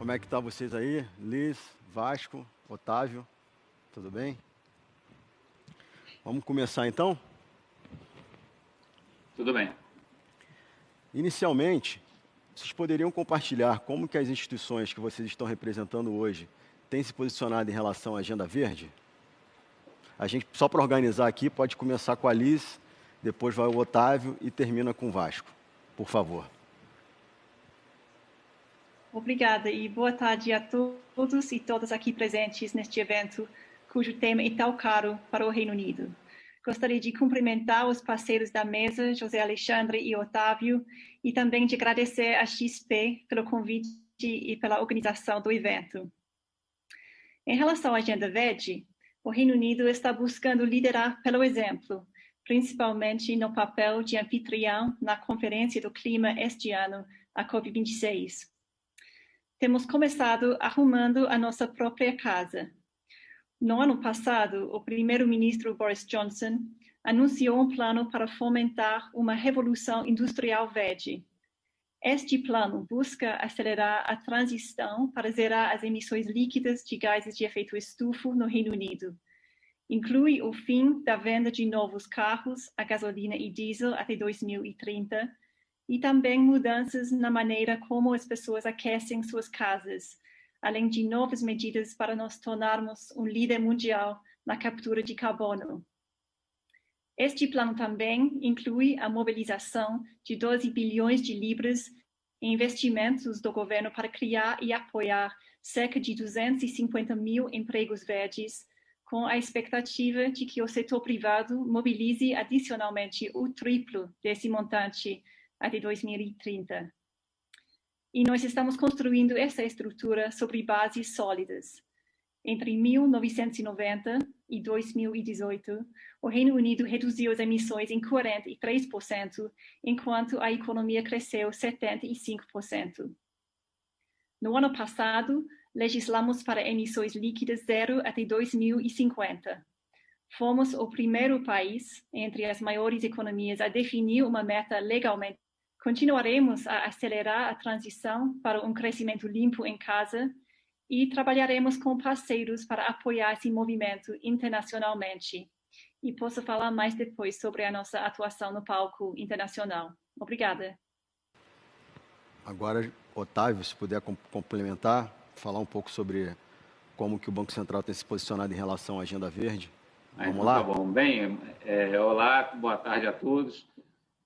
Como é que tá vocês aí? Liz, Vasco, Otávio, tudo bem? Vamos começar então? Tudo bem. Inicialmente, vocês poderiam compartilhar como que as instituições que vocês estão representando hoje têm se posicionado em relação à Agenda Verde? A gente, só para organizar aqui, pode começar com a Liz, depois vai o Otávio e termina com o Vasco. Por favor. Obrigada e boa tarde a todos e todas aqui presentes neste evento, cujo tema é tão caro para o Reino Unido. Gostaria de cumprimentar os parceiros da mesa, José Alexandre e Otávio, e também de agradecer à XP pelo convite e pela organização do evento. Em relação à Agenda Verde, o Reino Unido está buscando liderar pelo exemplo, principalmente no papel de anfitrião na Conferência do Clima este ano, a COP26. Temos começado arrumando a nossa própria casa. No ano passado, o primeiro-ministro Boris Johnson anunciou um plano para fomentar uma revolução industrial verde. Este plano busca acelerar a transição para zerar as emissões líquidas de gases de efeito estufa no Reino Unido. Inclui o fim da venda de novos carros a gasolina e diesel até 2030, e também mudanças na maneira como as pessoas aquecem suas casas, além de novas medidas para nos tornarmos um líder mundial na captura de carbono. Este plano também inclui a mobilização de 12 bilhões de libras em investimentos do governo para criar e apoiar cerca de 250 mil empregos verdes, com a expectativa de que o setor privado mobilize adicionalmente o triplo desse montante até 2030. E nós estamos construindo essa estrutura sobre bases sólidas. Entre 1990 e 2018, o Reino Unido reduziu as emissões em 43%, enquanto a economia cresceu 75%. No ano passado, legislamos para emissões líquidas zero até 2050. Fomos o primeiro país, entre as maiores economias, a definir uma meta legalmente. Continuaremos a acelerar a transição para um crescimento limpo em casa e trabalharemos com parceiros para apoiar esse movimento internacionalmente. E posso falar mais depois sobre a nossa atuação no palco internacional. Obrigada. Agora, Otávio, se puder complementar, falar um pouco sobre como que o Banco Central tem se posicionado em relação à Agenda Verde. Vamos lá? Tá bom. Bem, olá, boa tarde a todos.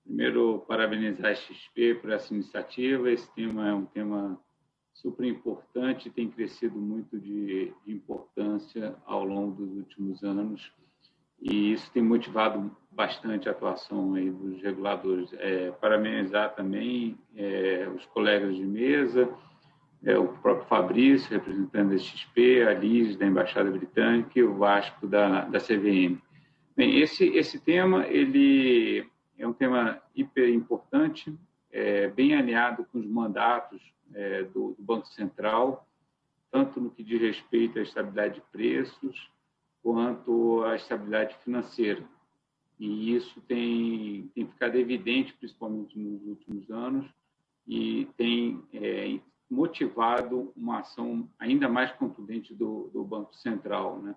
Primeiro, parabenizar a XP por essa iniciativa. Esse tema é um tema super importante, tem crescido muito de importância ao longo dos últimos anos, e isso tem motivado bastante a atuação aí dos reguladores. Parabenizar também os colegas de mesa, o próprio Fabrício, representante da XP, a Liz, da Embaixada Britânica, e o Vasco, da CVM. Bem, esse tema, ele é um tema hiper importante, bem alinhado com os mandatos do Banco Central, tanto no que diz respeito à estabilidade de preços, quanto à estabilidade financeira. E isso tem ficado evidente, principalmente nos últimos anos, e tem motivado uma ação ainda mais contundente do Banco Central, né?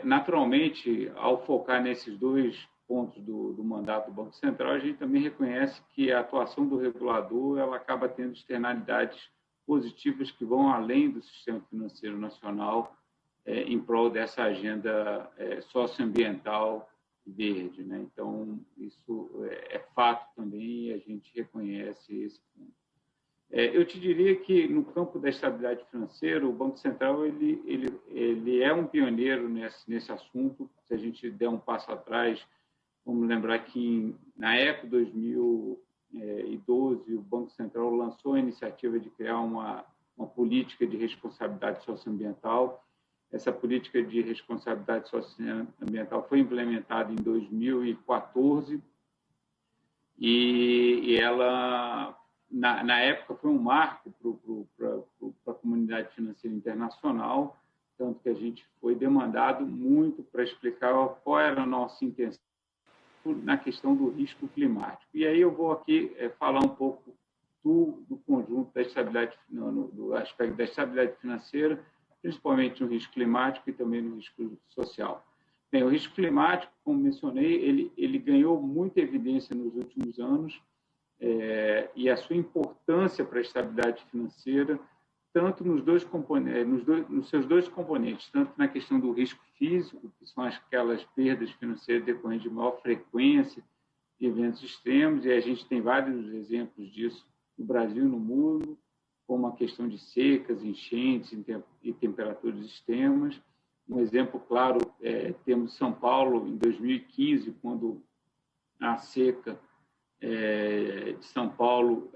Naturalmente, ao focar nesses dois pontos do mandato do Banco Central, a gente também reconhece que a atuação do regulador ela acaba tendo externalidades positivas que vão além do sistema financeiro nacional em prol dessa agenda socioambiental verde, né? Então, isso é fato também e a gente reconhece esse ponto. Eu te diria que, no campo da estabilidade financeira, o Banco Central ele é um pioneiro nesse assunto. Se a gente der um passo atrás, vamos lembrar que, na época de 2012, o Banco Central lançou a iniciativa de criar uma política de responsabilidade socioambiental. Essa política de responsabilidade socioambiental foi implementada em 2014 e ela, na época, foi um marco para a comunidade financeira internacional, tanto que a gente foi demandado muito para explicar qual era a nossa intenção na questão do risco climático. E aí eu vou aqui falar um pouco do conjunto da estabilidade, do aspecto da estabilidade financeira, principalmente no risco climático e também no risco social. Bem, o risco climático, como mencionei, ele ganhou muita evidência nos últimos anos, e a sua importância para a estabilidade financeira, tanto nos seus dois componentes, tanto na questão do risco físico, que são aquelas perdas financeiras decorrentes de maior frequência de eventos extremos, e a gente tem vários exemplos disso no Brasil e no mundo, como a questão de secas, enchentes e temperaturas extremas. Um exemplo claro, temos São Paulo, em 2015, quando a seca de São Paulo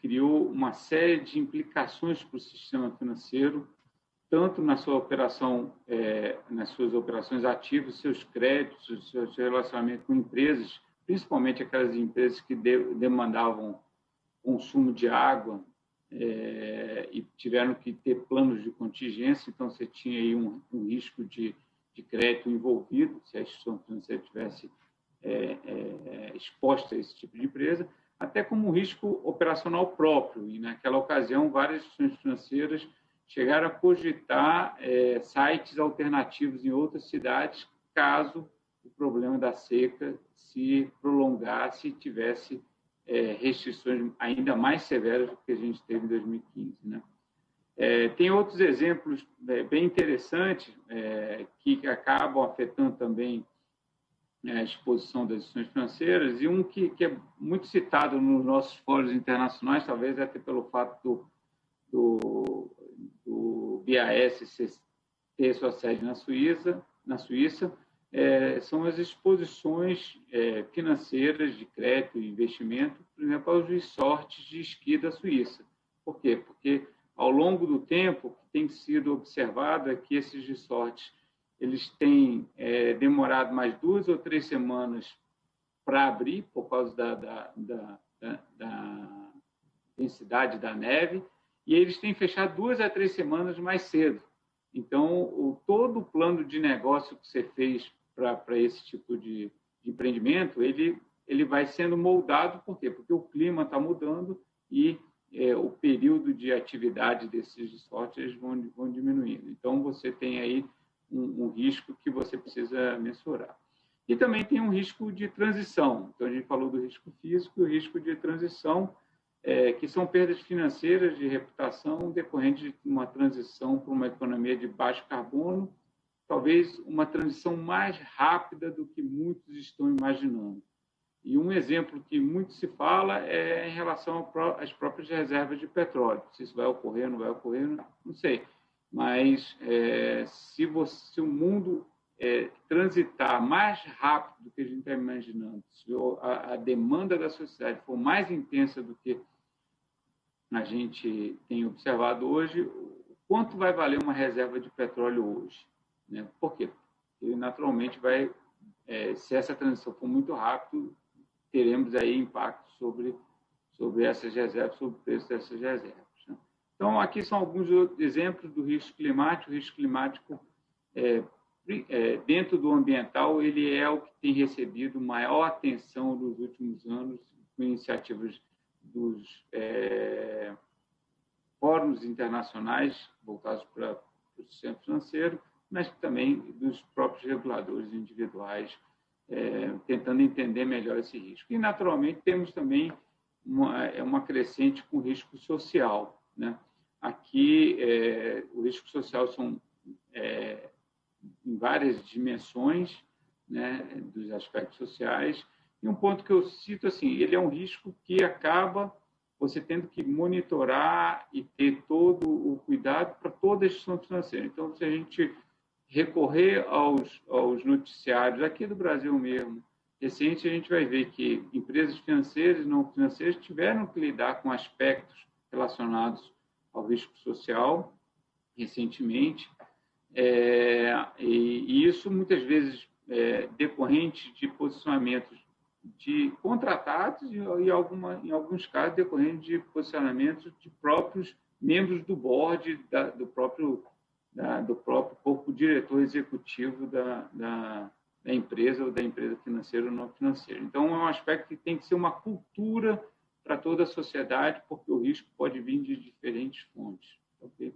criou uma série de implicações para o sistema financeiro, tanto na sua operação, nas suas operações ativas, seus créditos, seu relacionamento com empresas, principalmente aquelas empresas que demandavam consumo de água e tiveram que ter planos de contingência. Então, você tinha aí um risco de crédito envolvido, se a instituição financeira tivesse exposta a esse tipo de empresa, até como um risco operacional próprio. E, naquela ocasião, várias instituições financeiras chegaram a cogitar sites alternativos em outras cidades, caso o problema da seca se prolongasse e tivesse restrições ainda mais severas do que a gente teve em 2015. Né? Tem outros exemplos bem interessantes que acabam afetando também a exposição das instituições financeiras, e um que é muito citado nos nossos fóruns internacionais, talvez até pelo fato do BAS ter sua sede na Suíça, são as exposições financeiras de crédito e investimento, por exemplo, aos resorts de esqui da Suíça. Por quê? Porque, ao longo do tempo, o que tem sido observado é que esses resorts eles têm demorado mais 2 ou 3 semanas para abrir, por causa da densidade da neve, e eles têm fechado 2 a 3 semanas mais cedo. Então, todo o plano de negócio que você fez para esse tipo de empreendimento, ele vai sendo moldado. Por quê? Porque o clima está mudando e o período de atividade desses resorts vão diminuindo. Então, você tem aí um risco que você precisa mensurar. E também tem um risco de transição. Então, a gente falou do risco físico e o risco de transição, que são perdas financeiras de reputação decorrentes de uma transição para uma economia de baixo carbono, talvez uma transição mais rápida do que muitos estão imaginando. E um exemplo que muito se fala é em relação às próprias reservas de petróleo. Se isso vai ocorrer, não vai ocorrer, não sei. Mas se o mundo transitar mais rápido do que a gente está imaginando, se a demanda da sociedade for mais intensa do que a gente tem observado hoje, quanto vai valer uma reserva de petróleo hoje? Né? Por quê? Porque, naturalmente, se essa transição for muito rápido, teremos aí impacto sobre essas reservas, sobre o preço dessas reservas. Né? Então, aqui são alguns exemplos do risco climático. O risco climático, dentro do ambiental, ele é o que tem recebido maior atenção nos últimos anos, com iniciativas dos fóruns internacionais voltados para o sistema financeiro, mas também dos próprios reguladores individuais, tentando entender melhor esse risco. E, naturalmente, temos também uma crescente com risco social. Né? Aqui, o risco social são em várias dimensões, né, dos aspectos sociais. E um ponto que eu cito, assim, ele é um risco que acaba você tendo que monitorar e ter todo o cuidado para toda a instituição financeira. Então, se a gente recorrer aos noticiários aqui do Brasil mesmo, recente, a gente vai ver que empresas financeiras e não financeiras tiveram que lidar com aspectos relacionados ao risco social recentemente, e isso muitas vezes decorrente de posicionamentos de contratados e em alguns casos decorrente de posicionamentos de próprios membros do board do próprio corpo diretor executivo da empresa ou da empresa financeira ou não financeira. Então, é um aspecto que tem que ser uma cultura para toda a sociedade, porque o risco pode vir de diferentes fontes. Okay?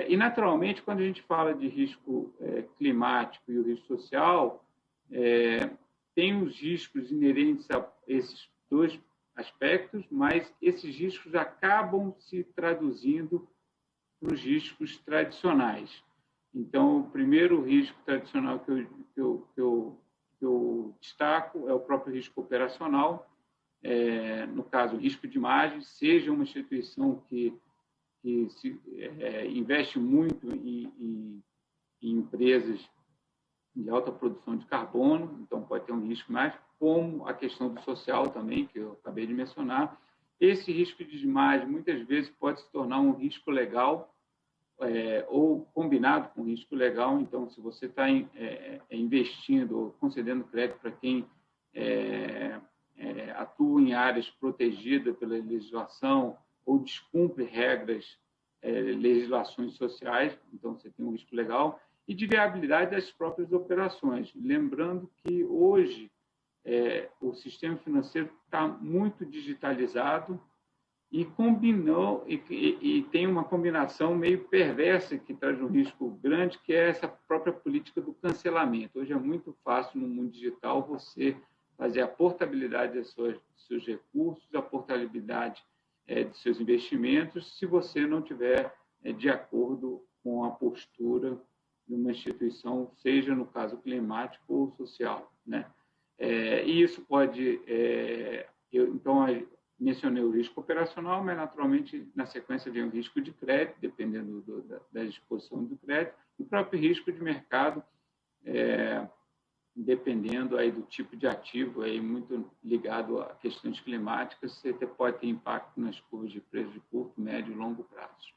E, naturalmente, quando a gente fala de risco climático e o risco social, tem os riscos inerentes a esses dois aspectos, mas esses riscos acabam se traduzindo para os riscos tradicionais. Então, o primeiro risco tradicional que eu destaco é o próprio risco operacional, no caso, o risco de imagem, seja uma instituição que investe muito em empresas de alta produção de carbono, então pode ter um risco mais, como a questão do social também, que eu acabei de mencionar. Esse risco de imagem, muitas vezes, pode se tornar um risco legal, ou combinado com risco legal. Então, se você está investindo ou concedendo crédito para quem atua em áreas protegidas pela legislação ou descumpre regras, legislações sociais, então você tem um risco legal, e de viabilidade das próprias operações. Lembrando que hoje o sistema financeiro está muito digitalizado, e tem uma combinação meio perversa que traz um risco grande, que é essa própria política do cancelamento. Hoje é muito fácil, no mundo digital, você fazer a portabilidade dos seus recursos, a portabilidade de seus investimentos, se você não tiver de acordo com a postura de uma instituição, seja no caso climático ou social, né? E isso pode... Então, mencionei o risco operacional, mas, naturalmente, na sequência vem o risco de crédito, dependendo da exposição do crédito, e o próprio risco de mercado, dependendo aí do tipo de ativo, aí muito ligado a questões climáticas, você pode ter impacto nas curvas de preço de curto, médio e longo prazo.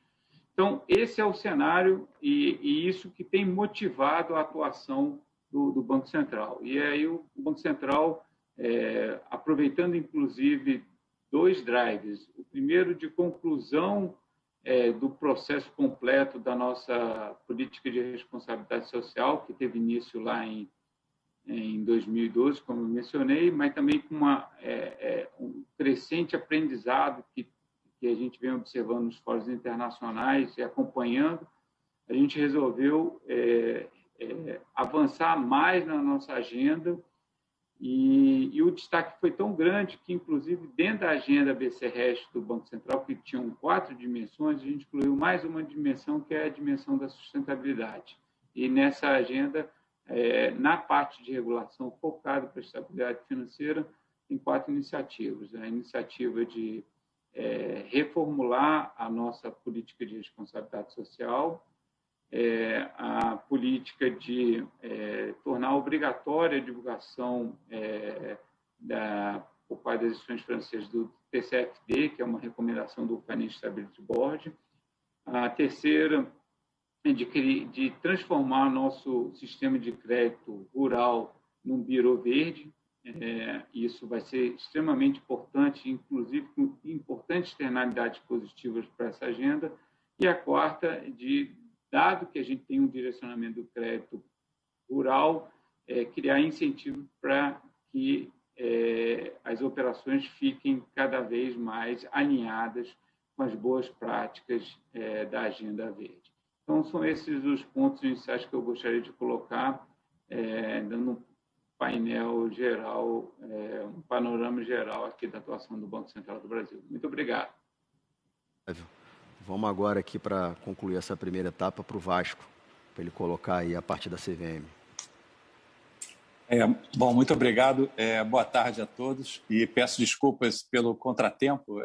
Então, esse é o cenário e isso que tem motivado a atuação do Banco Central. E aí o Banco Central, aproveitando, inclusive, dois drives. O primeiro de conclusão do processo completo da nossa política de responsabilidade social, que teve início lá em 2012, como eu mencionei, mas também com um crescente aprendizado que a gente vem observando nos fóruns internacionais e acompanhando. A gente resolveu avançar mais na nossa agenda. E o destaque foi tão grande que, inclusive, dentro da agenda BC-REST do Banco Central, que tinham 4 dimensões, a gente incluiu mais uma dimensão, que é a dimensão da sustentabilidade. E nessa agenda, na parte de regulação focada para a estabilidade financeira, tem 4 iniciativas. A iniciativa de reformular a nossa política de responsabilidade social, a política de tornar obrigatória a divulgação por parte das instituições francesas do TCFD, que é uma recomendação do Financial Stability Board. A terceira é de transformar nosso sistema de crédito rural num bureau verde. Isso vai ser extremamente importante, inclusive com importantes externalidades positivas para essa agenda. E a quarta, dado que a gente tem um direcionamento do crédito rural, criar incentivos para que as operações fiquem cada vez mais alinhadas com as boas práticas da Agenda Verde. Então, são esses os pontos iniciais que eu gostaria de colocar, dando um painel geral, um panorama geral aqui da atuação do Banco Central do Brasil. Muito obrigado. Vamos agora aqui para concluir essa primeira etapa para o Vasco, para ele colocar aí a parte da CVM. Bom, muito obrigado. Boa tarde a todos e peço desculpas pelo contratempo.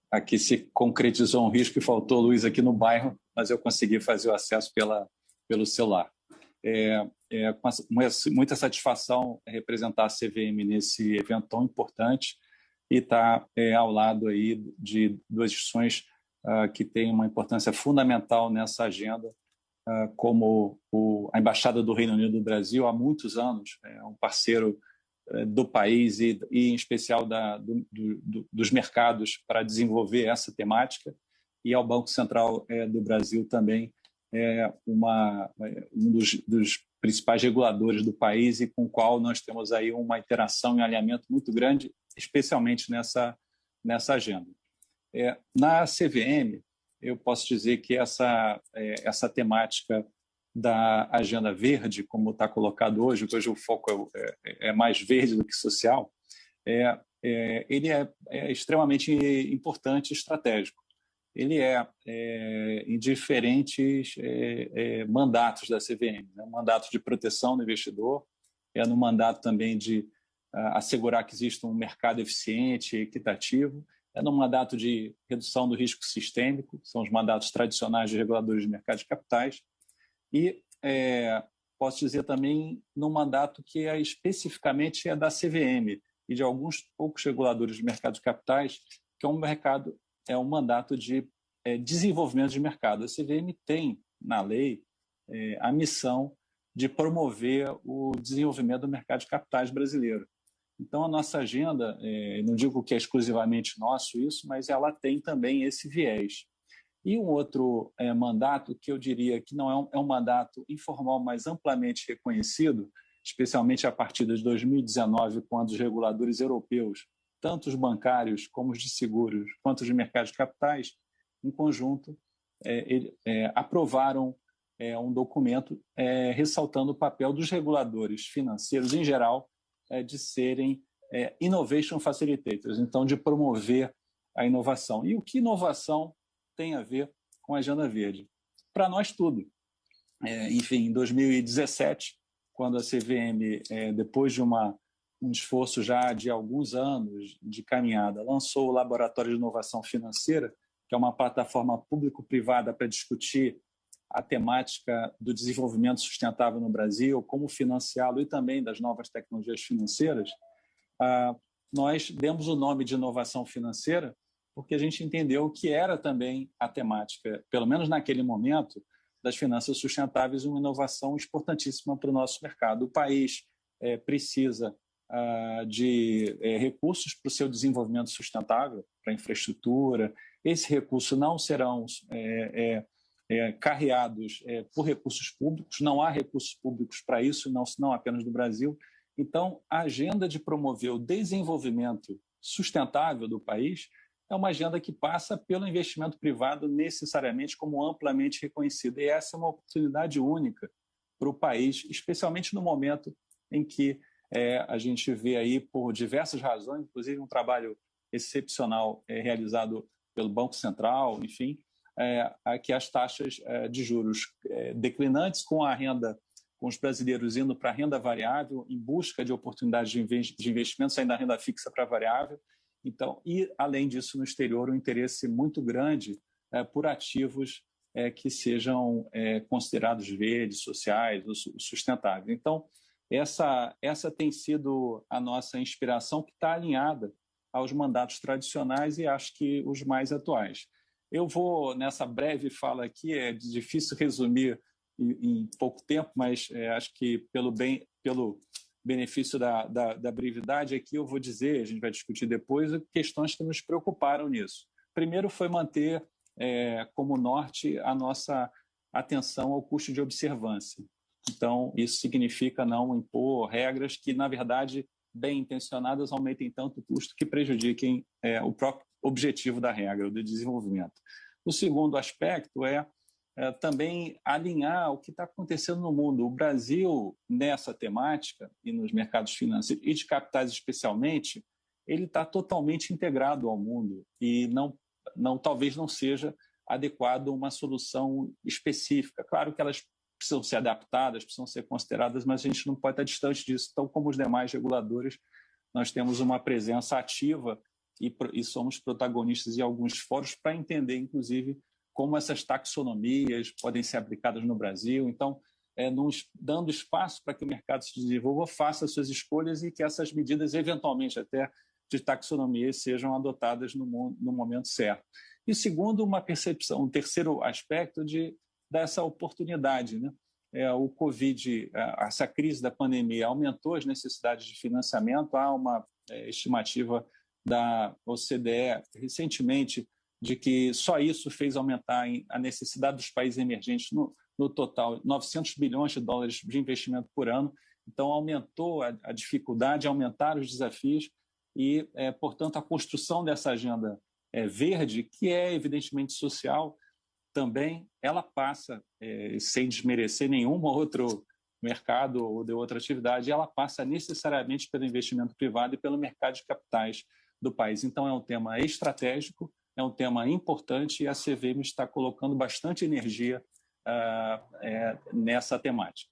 Aqui se concretizou um risco e faltou luz aqui no bairro, mas eu consegui fazer o acesso pelo celular. Com muita satisfação representar a CVM nesse evento tão importante e estar ao lado aí de duas instituições que têm uma importância fundamental nessa agenda, como a Embaixada do Reino Unido do Brasil, há muitos anos, é um parceiro do país e em especial dos mercados para desenvolver essa temática, e ao Banco Central do Brasil também um dos principais reguladores do país e com o qual nós temos aí uma interação e um alinhamento muito grande, especialmente nessa nessa agenda. Na CVM, eu posso dizer que essa temática da agenda verde, como está colocado hoje o foco é mais verde do que social, ele é extremamente importante e estratégico. Ele em diferentes mandatos da CVM, né? Um mandato de proteção do investidor, no mandato também de assegurar que exista um mercado eficiente e equitativo, no mandato de redução do risco sistêmico, são os mandatos tradicionais de reguladores de mercado de capitais, e posso dizer também no mandato que especificamente da CVM e de alguns poucos reguladores de mercado de capitais, que é um mandato de desenvolvimento de mercado. A CVM tem, na lei, a missão de promover o desenvolvimento do mercado de capitais brasileiro. Então, a nossa agenda, não digo que é exclusivamente nosso isso, mas ela tem também esse viés. E um outro mandato que eu diria que não é um mandato informal, mas amplamente reconhecido, especialmente a partir de 2019, quando os reguladores europeus, tanto os bancários como os de seguros, quanto os de mercado de capitais, em conjunto, aprovaram um documento ressaltando o papel dos reguladores financeiros, em geral, de serem innovation facilitators, então de promover a inovação. E o que inovação tem a ver com a Agenda Verde? Para nós, tudo. Enfim, em 2017, quando a CVM, depois de um esforço já de alguns anos de caminhada, lançou o Laboratório de Inovação Financeira, que é uma plataforma público-privada para discutir a temática do desenvolvimento sustentável no Brasil, como financiá-lo e também das novas tecnologias financeiras, nós demos o nome de inovação financeira porque a gente entendeu que era também a temática, pelo menos naquele momento, das finanças sustentáveis, uma inovação importantíssima para o nosso mercado. O país precisa de recursos para o seu desenvolvimento sustentável, para a infraestrutura. Esses recursos não serão carreados por recursos públicos, não há recursos públicos para isso, não apenas do Brasil. Então, a agenda de promover o desenvolvimento sustentável do país é uma agenda que passa pelo investimento privado necessariamente como amplamente reconhecido. E essa é uma oportunidade única para o país, especialmente no momento em que a gente vê aí, por diversas razões, inclusive um trabalho excepcional realizado pelo Banco Central, enfim, que as taxas de juros declinantes, com os brasileiros indo para a renda variável, em busca de oportunidades de investimento, saindo da renda fixa para a variável. Então, e, além disso, no exterior, um interesse muito grande por ativos que sejam considerados verdes, sociais, sustentáveis. Então, essa tem sido a nossa inspiração, que está alinhada aos mandatos tradicionais e acho que os mais atuais. Eu vou, nessa breve fala aqui, é difícil resumir em pouco tempo, mas acho que pelo benefício da brevidade aqui eu vou dizer, a gente vai discutir depois, questões que nos preocuparam nisso. Primeiro foi manter como norte a nossa atenção ao custo de observância. Então, isso significa não impor regras que, na verdade, bem intencionadas, aumentem tanto o custo que prejudiquem o próprio objetivo da regra, do desenvolvimento. O segundo aspecto também alinhar o que está acontecendo no mundo. O Brasil, nessa temática, e nos mercados financeiros, e de capitais especialmente, ele está totalmente integrado ao mundo e talvez não seja adequado uma solução específica. Claro que elas precisam ser adaptadas, precisam ser consideradas, mas a gente não pode estar distante disso. Então, como os demais reguladores, nós temos uma presença ativa e somos protagonistas em alguns fóruns para entender, inclusive, como essas taxonomias podem ser aplicadas no Brasil. Então, dando espaço para que o mercado se desenvolva, faça suas escolhas e que essas medidas, eventualmente até de taxonomia, sejam adotadas no momento certo. E segundo, uma percepção, um terceiro aspecto dessa oportunidade, né? O Covid, essa crise da pandemia aumentou as necessidades de financiamento. Há uma estimativa da OCDE recentemente de que só isso fez aumentar a necessidade dos países emergentes no total, 900 bilhões de dólares de investimento por ano. Então, aumentou a dificuldade, aumentaram os desafios. e, portanto, a construção dessa agenda verde, que é evidentemente social, também ela passa, sem desmerecer nenhum outro mercado ou de outra atividade, ela passa necessariamente pelo investimento privado e pelo mercado de capitais do país. Então, é um tema estratégico, é um tema importante e a CVM está colocando bastante energia nessa temática.